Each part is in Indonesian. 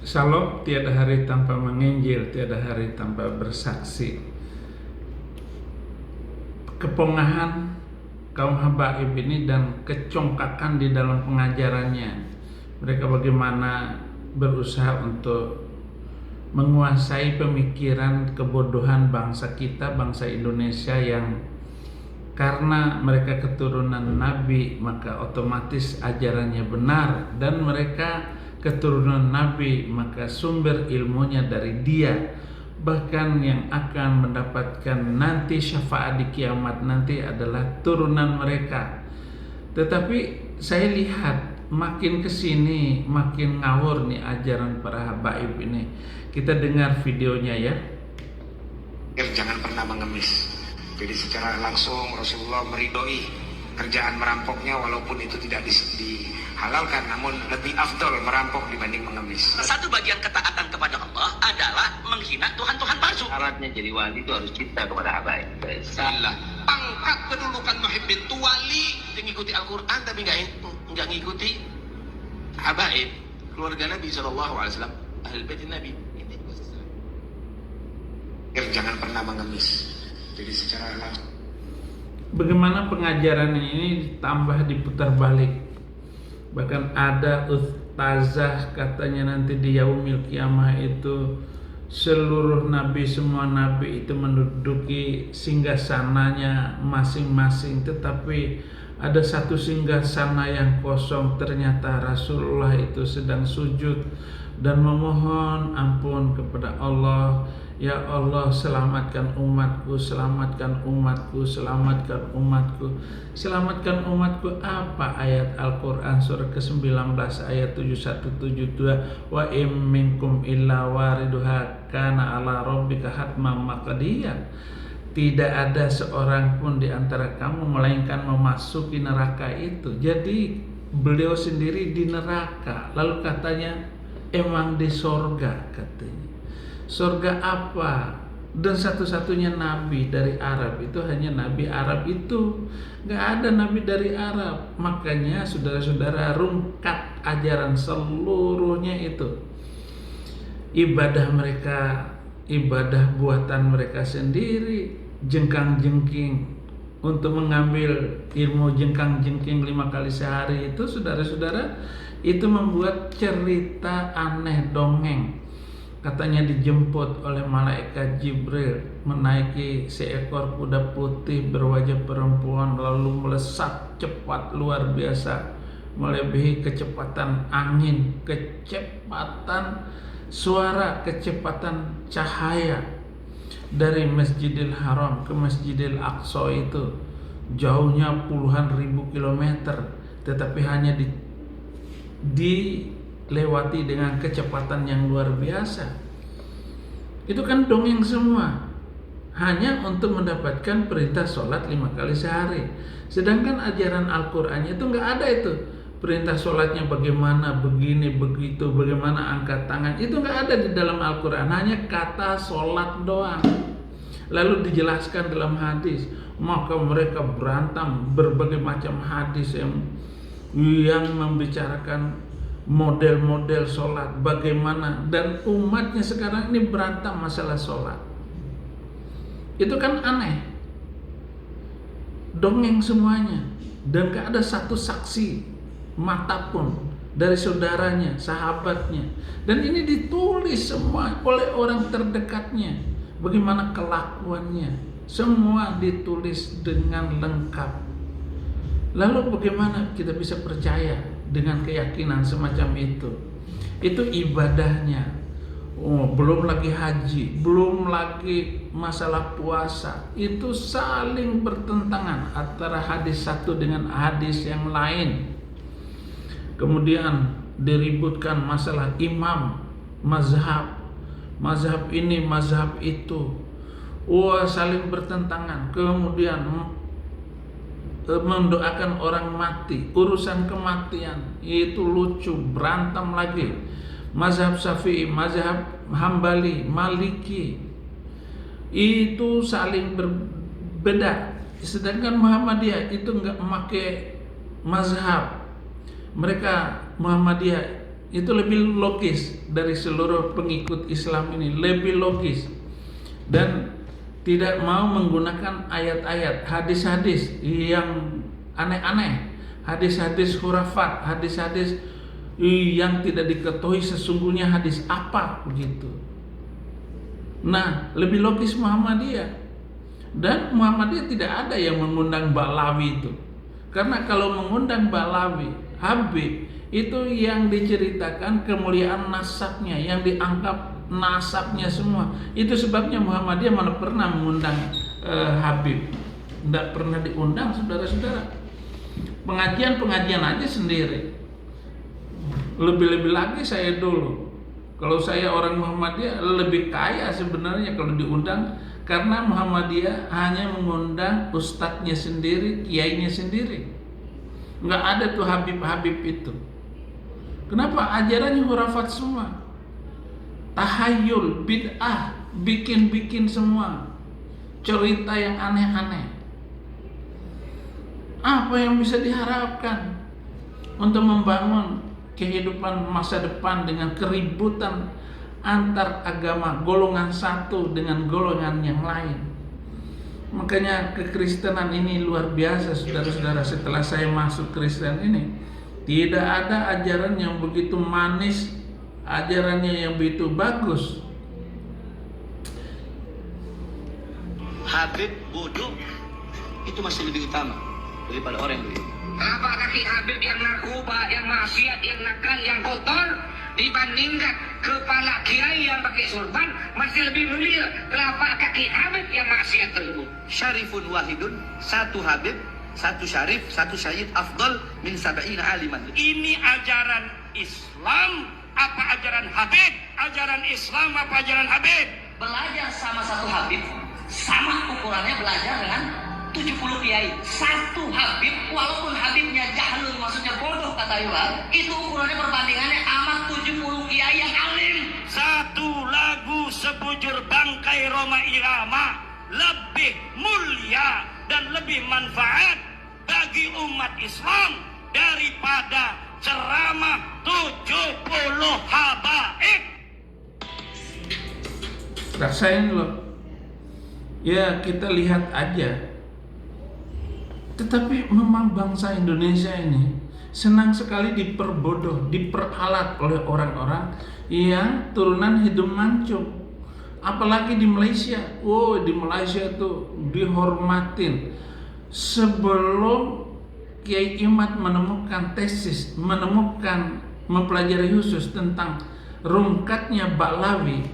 Shalom, tiada hari tanpa menginjil, tiada hari tanpa bersaksi. Kepongahan kaum habaib ini dan kecongkakan di dalam pengajarannya. Mereka bagaimana berusaha untuk menguasai pemikiran kebodohan bangsa kita, bangsa Indonesia yang karena mereka keturunan Nabi maka otomatis ajarannya benar, dan mereka keturunan Nabi maka sumber ilmunya dari dia, bahkan yang akan mendapatkan nanti syafaat di kiamat nanti adalah turunan mereka. Tetapi saya lihat makin kesini makin ngawur nih ajaran para habaib ini. Kita dengar videonya ya. Jangan pernah mengemis. Jadi secara langsung Rasulullah meridhoi kerjaan merampoknya, walaupun itu tidak dihalalkan, namun lebih afdol merampok dibanding mengemis. Satu bagian ketaatan kepada Allah adalah menghina Tuhan-Tuhan palsu. Syaratnya jadi wali itu harus cinta kepada habaib. Salah. Pangkat kedudukan muhibbin tu wali, mengikuti Al-Quran tapi nggak ngikuti habaib, keluarga Nabi SAW, ahli bait Nabi. Jangan pernah mengemis. Jadi secara langsung. Bagaimana pengajaran ini ditambah diputar balik. Bahkan ada ustazah katanya nanti di yaumil kiamah itu seluruh nabi, semua nabi itu menduduki singgasananya masing-masing, tetapi ada satu singgasana yang kosong. Ternyata Rasulullah itu sedang sujud dan memohon ampun kepada Allah. Ya Allah, selamatkan umatku, selamatkan umatku, selamatkan umatku, selamatkan umatku. Apa ayat Al-Quran surah ke-19 ayat 7172? Wa im minkum illa wariduha kana ala rabbika hatmam maqdiya. Tidak ada seorang pun di antara kamu melainkan memasuki neraka itu. Jadi beliau sendiri di neraka. Lalu katanya emang di sorga katanya. Surga apa? Dan satu-satunya nabi dari Arab itu hanya nabi Arab itu. Gak ada nabi dari Arab. Makanya saudara-saudara, rungkat ajaran seluruhnya itu ibadah mereka, ibadah buatan mereka sendiri, jengkang-jengking untuk mengambil ilmu jengkang-jengking 5 kali sehari itu, saudara-saudara, itu membuat cerita aneh, dongeng. Katanya dijemput oleh malaikat Jibril menaiki seekor kuda putih berwajah perempuan, lalu melesat cepat luar biasa, melebihi kecepatan angin, kecepatan suara, kecepatan cahaya. Dari Masjidil Haram ke Masjidil Aqsa itu jauhnya puluhan ribu kilometer, tetapi hanya dilewati dengan kecepatan yang luar biasa. Itu kan dongeng semua, hanya untuk mendapatkan perintah sholat 5 kali sehari. Sedangkan ajaran Al-Qurannya itu nggak ada itu. Perintah sholatnya bagaimana, begini, begitu, bagaimana angkat tangan, itu nggak ada di dalam Al-Quran. Hanya kata sholat doang. Lalu dijelaskan dalam hadis, maka mereka berantem berbagai macam hadis yang membicarakan model-model sholat bagaimana, dan umatnya sekarang ini berantem masalah sholat. Itu kan aneh, dongeng semuanya, dan gak ada satu saksi mata pun dari saudaranya, sahabatnya, dan ini ditulis semua oleh orang terdekatnya. Bagaimana kelakuannya, semua ditulis dengan lengkap. Lalu bagaimana kita bisa percaya dengan keyakinan semacam itu? Itu ibadahnya. Belum lagi haji, belum lagi masalah puasa. Itu saling bertentangan antara hadis satu dengan hadis yang lain. Kemudian diributkan masalah imam, mazhab ini, mazhab itu. Saling bertentangan. Kemudian mendoakan orang mati, urusan kematian itu lucu, berantem lagi. Mazhab Syafi'i, mazhab Hambali, Maliki itu saling berbeda. Sedangkan Muhammadiyah itu enggak memakai mazhab. Mereka Muhammadiyah itu lebih logis dari seluruh pengikut Islam ini, lebih logis, dan tidak mau menggunakan ayat-ayat, hadis-hadis yang aneh-aneh, hadis-hadis khurafat, hadis-hadis yang tidak diketahui sesungguhnya hadis apa begitu. Nah, lebih logis Muhammadiyah. Dan Muhammadiyah tidak ada yang mengundang Ba'lawi itu. Karena kalau mengundang Ba'lawi, Habib, itu yang diceritakan kemuliaan nasabnya, yang dianggap nasabnya semua. Itu sebabnya Muhammadiyah mana pernah mengundang Habib. Tidak pernah diundang, saudara-saudara. Pengajian-pengajian aja sendiri. Lebih-lebih lagi saya dulu. Kalau saya orang Muhammadiyah lebih kaya sebenarnya kalau diundang, karena Muhammadiyah hanya mengundang ustadznya sendiri, kiainya sendiri. Nggak ada tuh Habib-Habib itu. Kenapa? Ajarannya khurafat semua. Tahayul, bid'ah, bikin-bikin semua. Cerita yang aneh-aneh. Apa yang bisa diharapkan untuk membangun kehidupan masa depan dengan keributan antar agama, golongan satu dengan golongan yang lain? Makanya kekristenan ini luar biasa, saudara-saudara. Setelah saya masuk Kristen ini, tidak ada ajaran yang begitu manis, ajarannya yang begitu bagus. Habib bodoh itu masih lebih utama daripada orang yang begitu. Kenapa kaki Habib yang narkoba, yang maksiat, yang nakal, yang kotor dibandingkan kepala kiai yang pakai sorban masih lebih mulia? Kenapa kaki Habib yang maksiat tersebut? Syarifun wahidun, satu Habib, satu syarif, satu syahid afdal min sab'ina aliman. Ini ajaran Islam apa ajaran Habib? Ajaran Islam apa ajaran Habib? Belajar sama satu Habib, sama ukurannya belajar dengan 70 kiai. Satu Habib, walaupun Habibnya jahlul, maksudnya bodoh kata Yuhar, itu ukurannya perbandingannya amat 70 kiai yang alim. Satu lagu sebujur bangkai Roma Irama lebih mulia dan lebih manfaat bagi umat Islam daripada ceramah 70 habaib. Rasain loh. Ya, kita lihat aja. Tetapi memang bangsa Indonesia ini senang sekali diperbodoh, diperalat oleh orang-orang yang turunan hidung mancung. Apalagi di Malaysia. Oh, di Malaysia tuh dihormatin. Sebelum Kiai Imad menemukan tesis, mempelajari khusus tentang rungkatnya Ba'lawi,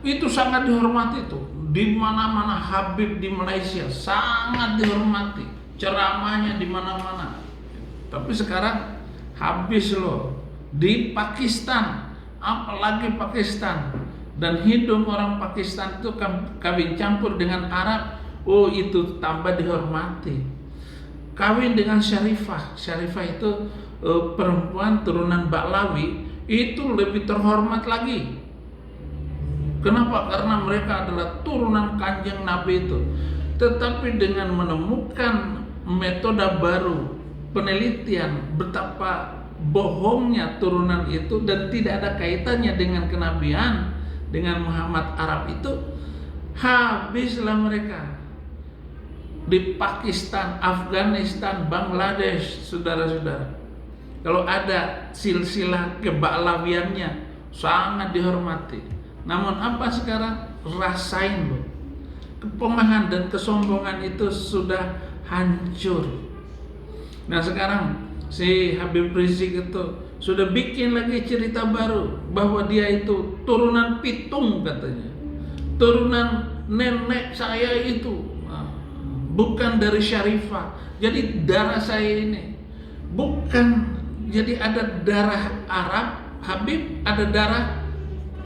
itu sangat dihormati tuh. Di mana-mana Habib di Malaysia sangat dihormati, ceramahnya di mana-mana. Tapi sekarang habis loh di Pakistan, apalagi Pakistan, dan hidung orang Pakistan itu kawin campur dengan Arab, oh itu tambah dihormati. Kawin dengan Syarifah, Syarifah itu perempuan turunan Ba'lawi, itu lebih terhormat lagi. Kenapa? Karena mereka adalah turunan kanjeng Nabi itu. Tetapi dengan menemukan metode baru, penelitian betapa bohongnya turunan itu dan tidak ada kaitannya dengan kenabian, dengan Muhammad Arab itu, habislah mereka. Di Pakistan, Afghanistan, Bangladesh, saudara-saudara, kalau ada silsilah keba'lawiannya sangat dihormati. Namun apa sekarang? Rasain loh, kepongahan dan kesombongan itu sudah hancur. Nah sekarang si Habib Rizik itu sudah bikin lagi cerita baru bahwa dia itu turunan pitung katanya, turunan nenek saya itu bukan dari Syarifah. Jadi darah saya ini bukan, jadi ada darah Arab Habib, ada darah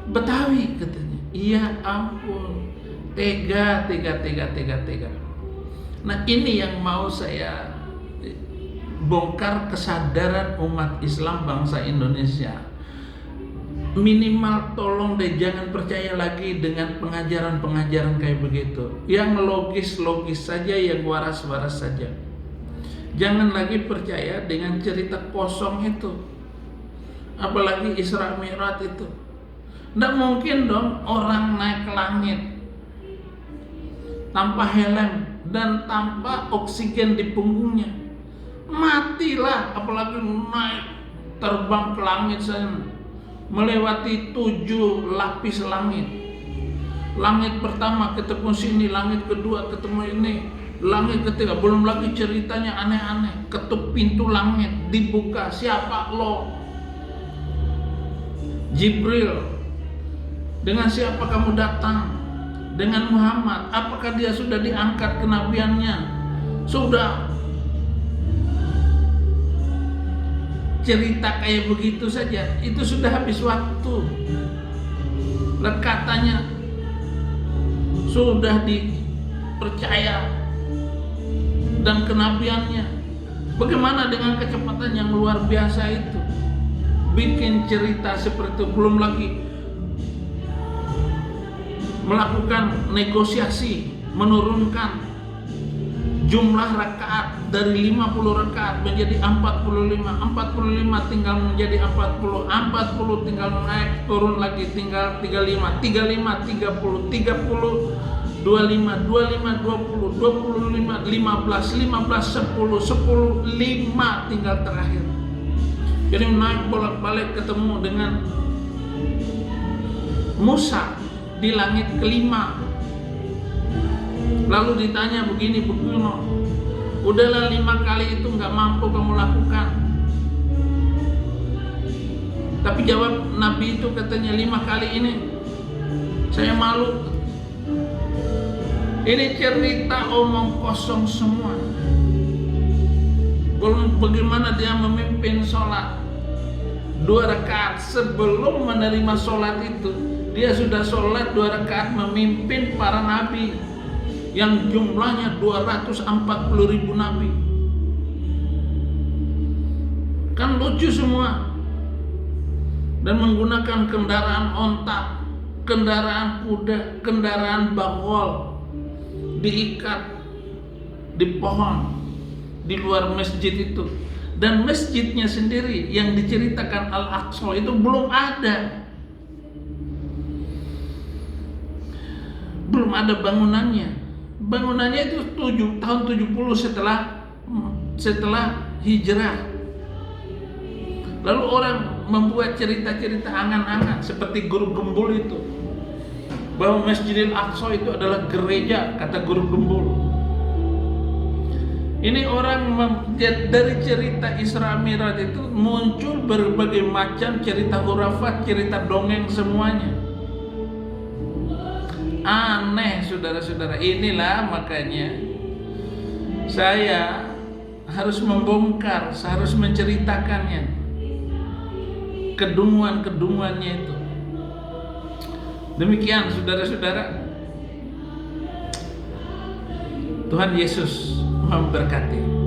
Betawi katanya. Iya ampun, tega. Nah ini yang mau saya bongkar, kesadaran umat Islam bangsa Indonesia. Minimal tolong deh jangan percaya lagi dengan pengajaran-pengajaran kayak begitu. Yang logis-logis saja, yang waras-waras saja. Jangan lagi percaya dengan cerita kosong itu. apalagi Isra Mi'raj itu. Nggak mungkin dong orang naik ke langit tanpa helm dan tanpa oksigen di punggungnya. Matilah, apalagi naik terbang ke langit sana, melewati 7 lapis langit. Langit pertama ketemu sini, langit kedua ketemu ini, langit ketiga, belum lagi ceritanya aneh-aneh. Ketuk pintu langit, dibuka, siapa lo? Jibril. Dengan siapa kamu datang? Dengan Muhammad. Apakah dia sudah diangkat kenabiannya? Sudah. Cerita kayak begitu saja, itu sudah habis waktu. Katanya sudah dipercaya dan kenabiannya. Bagaimana dengan kecepatan yang luar biasa itu? Bikin cerita seperti itu, belum lagi melakukan negosiasi, menurunkan jumlah rakaat dari 50 rakaat menjadi 45, 45 tinggal menjadi 40, 40 tinggal naik turun lagi tinggal 35, 35 30, 30 25, 25 20, 25 15, 15 10, 10 5 tinggal terakhir. Jadi naik bolak-balik ketemu dengan Musa di langit kelima. Lalu ditanya begini, udahlah 5 kali itu nggak mampu kamu lakukan. Tapi jawab Nabi itu katanya 5 kali ini saya malu. Ini cerita omong kosong semua. Bagaimana dia memimpin sholat 2 rakaat sebelum menerima sholat itu, dia sudah sholat 2 rakaat memimpin para nabi yang jumlahnya 240.000 nabi. Kan lucu semua. Dan menggunakan kendaraan onta, kendaraan kuda, kendaraan bagol, diikat di pohon di luar masjid itu. Dan masjidnya sendiri yang diceritakan Al-Aqsa itu belum ada. Belum ada bangunannya. Bangunannya itu tahun 70 setelah hijrah. Lalu orang membuat cerita-cerita angan-angan seperti Guru Gembul itu, bahwa Masjidil Aqsa itu adalah gereja, kata Guru Gembul. Ini orang dari cerita Isra Mi'raj itu muncul berbagai macam cerita khurafat, cerita dongeng semuanya. Aneh saudara-saudara. Inilah makanya saya harus membongkar, saya harus menceritakannya, kedunguan-kedunguannya itu. Demikian saudara-saudara. Tuhan Yesus memberkati.